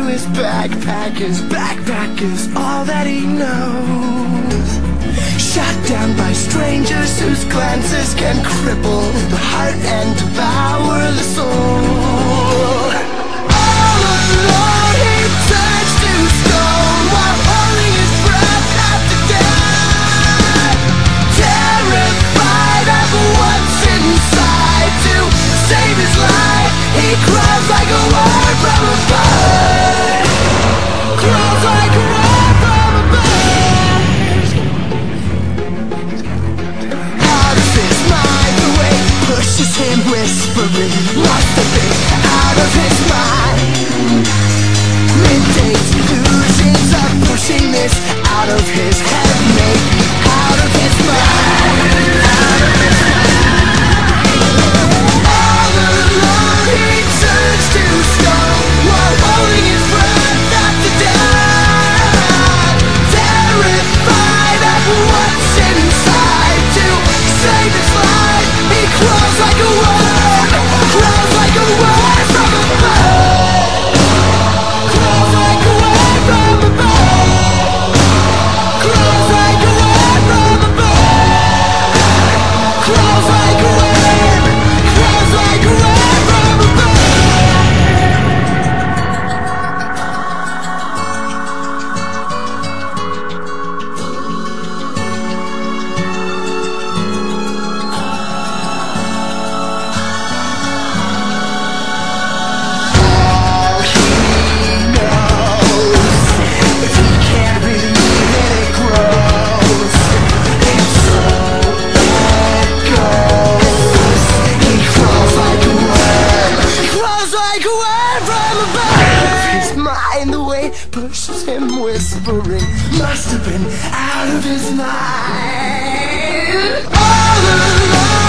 to his backpack is all that he knows. Shot down by strangers whose glances can cripple the heart and devour the soul. All alone he turns to stone while holding his breath after death. Terrified of what's inside, to save his life he crawls like a word from a bird. Crawls like a word from a bird. Out of his mind, the way pushes him whispering. Must have been out of his mind. Middays, illusions of pushing this out of his head, maybe out of his mind. Out of his mind. All alone he turns to stone while holding his breath after death. Terrified of what's inside, to save his life he crawls like a word. Crawls like a word from a bird. Crawls like a word from a bird. Crawls like a word from a bird. Crawls like a word. Crawls like a word from a bird. All he knows, if he can't believe it, it grows. It's so it goes. He crawls like a word. He crawls like a word from a bird. Out of his mind, the way it pushes him whispering. Must have been out of his mind. All alone